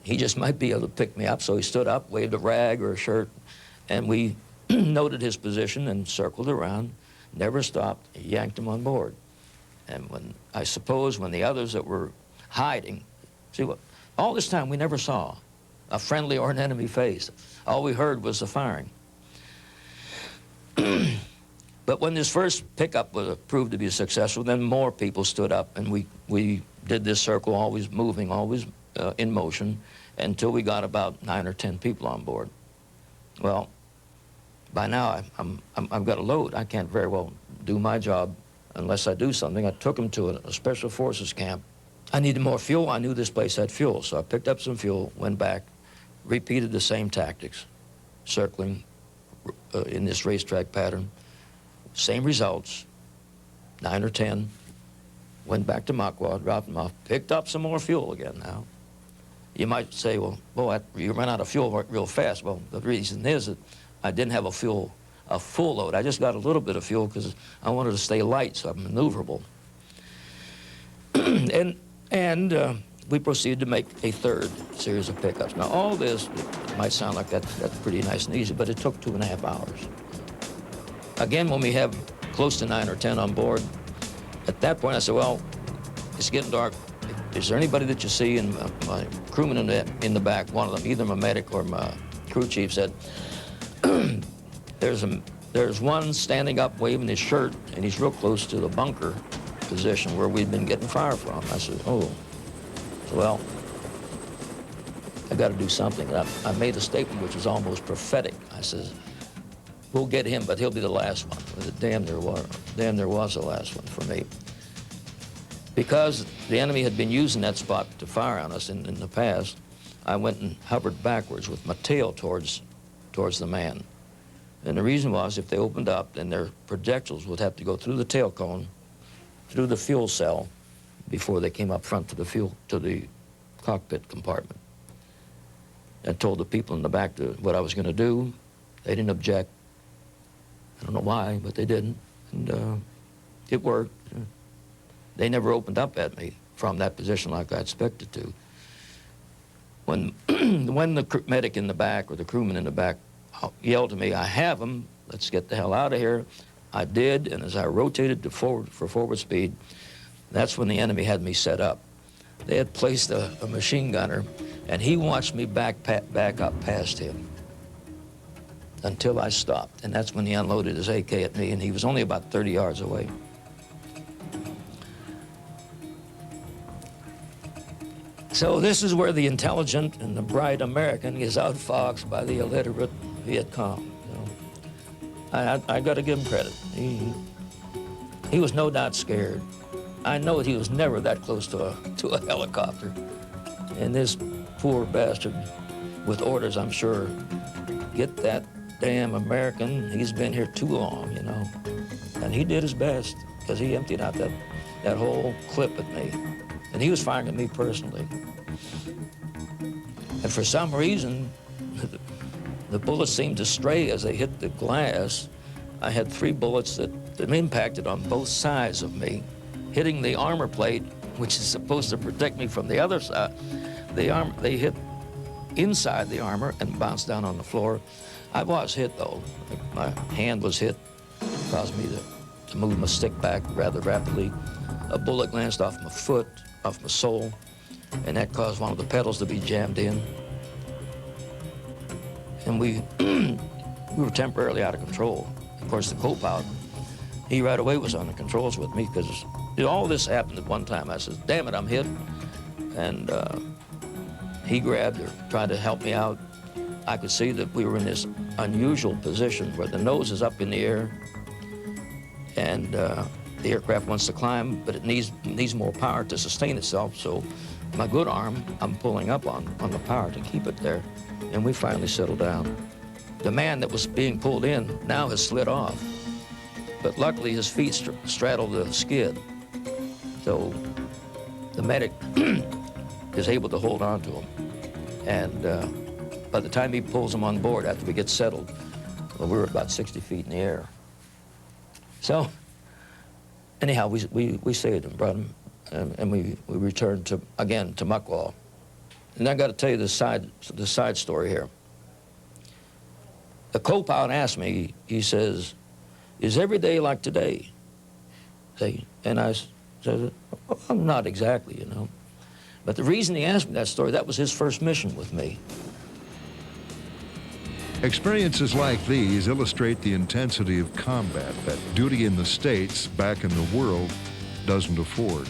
he just might be able to pick me up, so he stood up, waved a rag or a shirt, and we noted his position and circled around, never stopped, yanked him on board. And when the others that were hiding, see what, all this time we never saw a friendly or an enemy face. All we heard was the firing. But when this first pickup proved to be successful, then more people stood up, and we did this circle, always moving, always in motion, until we got about 9 or 10 people on board. Well, by now I've got a load. I can't very well do my job unless I do something. I took them to a special forces camp. I needed more fuel. I knew this place had fuel, so I picked up some fuel, went back, repeated the same tactics, circling in this racetrack pattern. Same results, 9 or 10, went back to Makwa, dropped them off, picked up some more fuel again now. You might say, well, boy, you ran out of fuel real fast. Well, the reason is that I didn't have a full load. I just got a little bit of fuel because I wanted to stay light so I'm maneuverable. and we proceeded to make a 3rd series of pickups. Now, all this, it might sound like that's pretty nice and easy, but it took 2.5 hours. Again, when we have close to 9 or 10 on board, at that point I said, well, it's getting dark. Is there anybody that you see? And my crewman in the back, one of them, either my medic or my crew chief, said, there's one standing up waving his shirt, and he's real close to the bunker position where we'd been getting fire from. I said, oh, well, I got to do something. And I made a statement which was almost prophetic. I said, we'll get him, but he'll be the last one. Damn, there was the last one for me. Because the enemy had been using that spot to fire on us in the past, I went and hovered backwards with my tail towards the man. And the reason was if they opened up, then their projectiles would have to go through the tail cone, through the fuel cell before they came up front to the cockpit compartment, and told the people in the back what I was going to do. They didn't object. I don't know why, but they didn't, and it worked. They never opened up at me from that position like I expected to. When the medic in the back or the crewman in the back yelled to me, "I have him, let's get the hell out of here," I did, and as I rotated for forward speed, that's when the enemy had me set up. They had placed a machine gunner, and he watched me back up past him until I stopped, and that's when he unloaded his AK at me, and he was only about 30 yards away. So this is where the intelligent and the bright American is outfoxed by the illiterate Viet Cong. I got to give him credit. He was no doubt scared. I know he was never that close to a helicopter. And this poor bastard, with orders, I'm sure, get that damn American, he's been here too long, you know. And he did his best, because he emptied out that whole clip at me. And he was firing at me personally. And for some reason, the bullets seemed to stray as they hit the glass. I had 3 bullets that impacted on both sides of me, hitting the armor plate, which is supposed to protect me from the other side. They hit inside the armor and bounced down on the floor. I was hit, though. My hand was hit, caused me to move my stick back rather rapidly. A bullet glanced off my foot, off my sole, and that caused one of the pedals to be jammed in. And we were temporarily out of control. Of course, the co-pilot, he right away was on the controls with me, because all this happened at one time. I said, "Damn it, I'm hit." And he grabbed or tried to help me out. I could see that we were in this unusual position where the nose is up in the air, and the aircraft wants to climb, but it needs more power to sustain itself. So my good arm, I'm pulling up on the power to keep it there. And we finally settled down. The man that was being pulled in now has slid off, but luckily his feet straddled the skid. So the medic is able to hold on to him. And by the time he pulls him on board after we get settled, well, we were about 60 feet in the air. So anyhow, we saved him, brought him, and we returned again to Muckwall. And I got to tell you the side story here. The co-pilot asked me, he says, "Is every day like today?" And I said, "Well, not exactly, you know." But the reason he asked me that story, that was his first mission with me. Experiences like these illustrate the intensity of combat that duty in the States, back in the world, doesn't afford.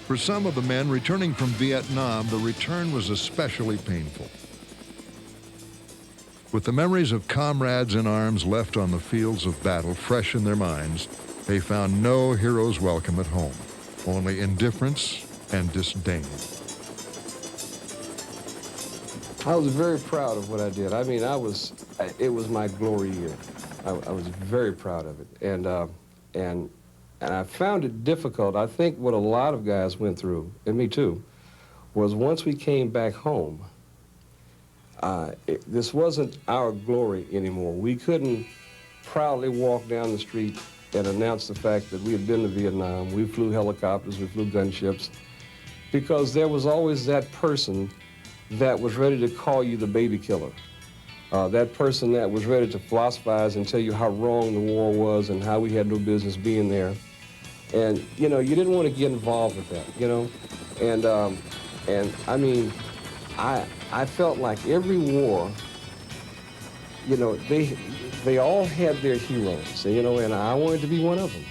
For some of the men returning from Vietnam, the return was especially painful. With the memories of comrades in arms left on the fields of battle fresh in their minds, they found no hero's welcome at home, only indifference and disdain. I was very proud of what I did. I mean, it was my glory year. I was very proud of it. And I found it difficult. I think what a lot of guys went through, and me too, was once we came back home, this wasn't our glory anymore. We couldn't proudly walk down the street and announce the fact that we had been to Vietnam. We flew helicopters, we flew gunships, because there was always that person that was ready to call you the baby killer. That person that was ready to philosophize and tell you how wrong the war was and how we had no business being there. And, you know, you didn't want to get involved with that, you know? And I mean, I felt like every war, you know, they all had their heroes, you know, and I wanted to be one of them.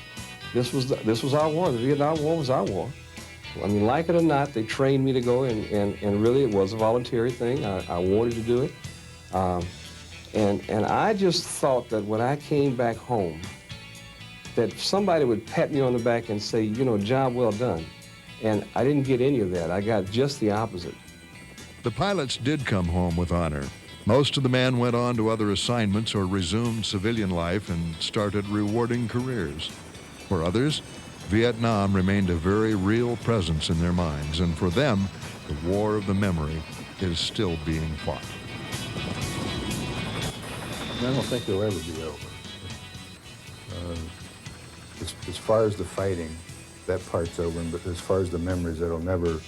This was our war. The Vietnam War was our war. I mean, like it or not, they trained me to go, and really it was a voluntary thing. I wanted to do it. And I just thought that when I came back home, that somebody would pat me on the back and say, you know, job well done. And I didn't get any of that. I got just the opposite. The pilots did come home with honor. Most of the men went on to other assignments or resumed civilian life and started rewarding careers. For others, Vietnam remained a very real presence in their minds, and for them, the war of the memory is still being fought. I don't think it'll ever be over. As far as the fighting, that part's over, but as far as the memories, that'll never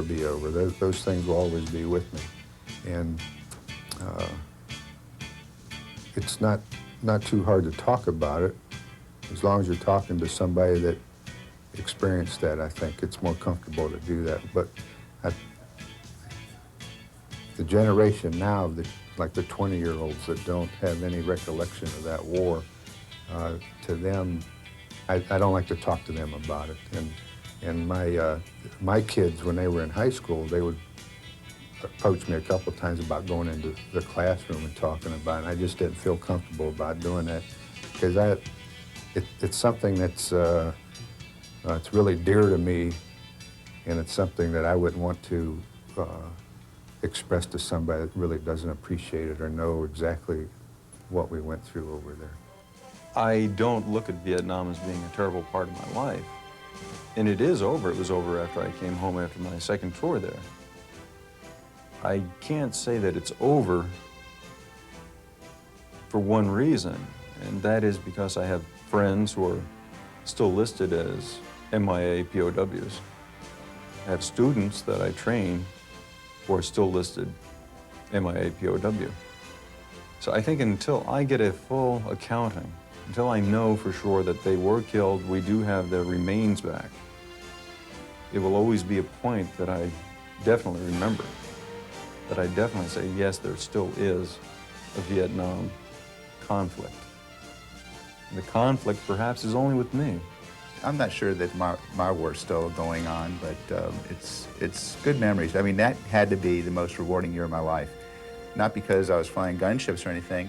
be over. Those things will always be with me. And it's not too hard to talk about it. As long as you're talking to somebody that experienced that, I think it's more comfortable to do that. But the generation now, like the 20-year-olds that don't have any recollection of that war, to them, I don't like to talk to them about it. And my kids, when they were in high school, they would approach me a couple of times about going into the classroom and talking about it. I just didn't feel comfortable about doing that because it's something that's it's really dear to me, and it's something that I wouldn't want to express to somebody that really doesn't appreciate it or know exactly what we went through over there. I don't look at Vietnam as being a terrible part of my life. And it is over. It was over after I came home after my second tour there. I can't say that it's over for one reason, and that is because I have friends who are still listed as MIA POWs. I have students that I train who are still listed MIA POW. So I think until I get a full accounting, until I know for sure that they were killed, we do have their remains back, it will always be a point that I definitely remember, that I definitely say, yes, there still is a Vietnam conflict. And the conflict perhaps is only with me. I'm not sure that my war's still going on, but it's good memories. I mean, that had to be the most rewarding year of my life. Not because I was flying gunships or anything,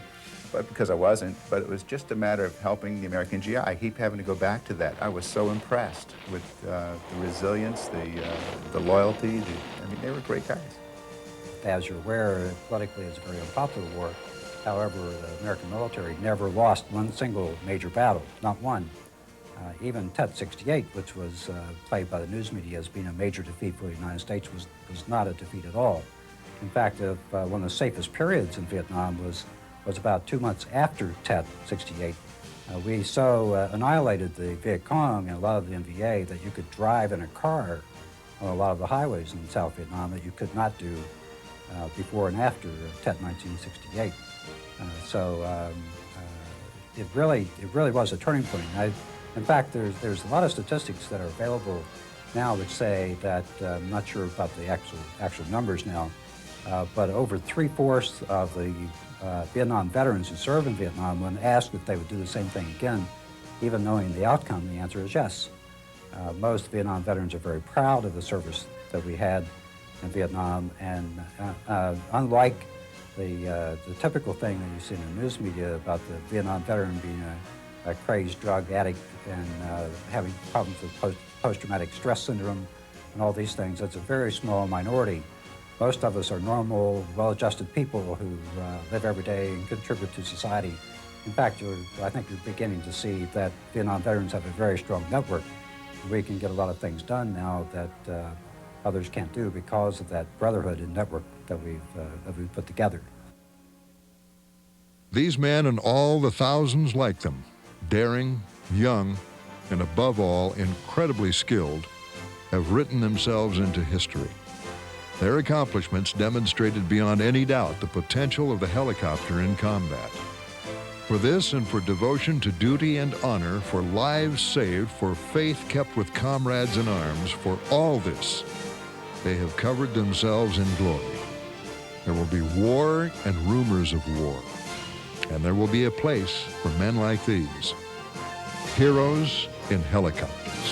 but because I wasn't, but it was just a matter of helping the American GI. I keep having to go back to that. I was so impressed with the resilience, the loyalty. I mean, they were great guys. As you're aware, politically it's a very unpopular war. However, the American military never lost one single major battle, not one. Even Tet 68, which was played by the news media as being a major defeat for the United States, was not a defeat at all. In fact, one of the safest periods in Vietnam was about 2 months after Tet 68. We so annihilated the Viet Cong and a lot of the NVA that you could drive in a car on a lot of the highways in South Vietnam that you could not do before and after Tet 1968. It really was a turning point. In fact, there's a lot of statistics that are available now which say that, I'm not sure about the actual numbers now, but over 3/4 of the Vietnam veterans who served in Vietnam, when asked if they would do the same thing again, even knowing the outcome, the answer is yes. Most Vietnam veterans are very proud of the service that we had in Vietnam, and unlike the typical thing that you see in the news media about the Vietnam veteran being a crazed drug addict and having problems with post-traumatic stress syndrome and all these things, it's a very small minority. Most of us are normal, well-adjusted people who live every day and contribute to society. In fact, I think you're beginning to see that Vietnam veterans have a very strong network. We can get a lot of things done now that others can't do because of that brotherhood and network that we've put together. These men and all the thousands like them, daring, young, and above all, incredibly skilled, have written themselves into history. Their accomplishments demonstrated beyond any doubt the potential of the helicopter in combat. For this and for devotion to duty and honor, for lives saved, for faith kept with comrades in arms, for all this, they have covered themselves in glory. There will be war and rumors of war, and there will be a place for men like these, heroes in helicopters.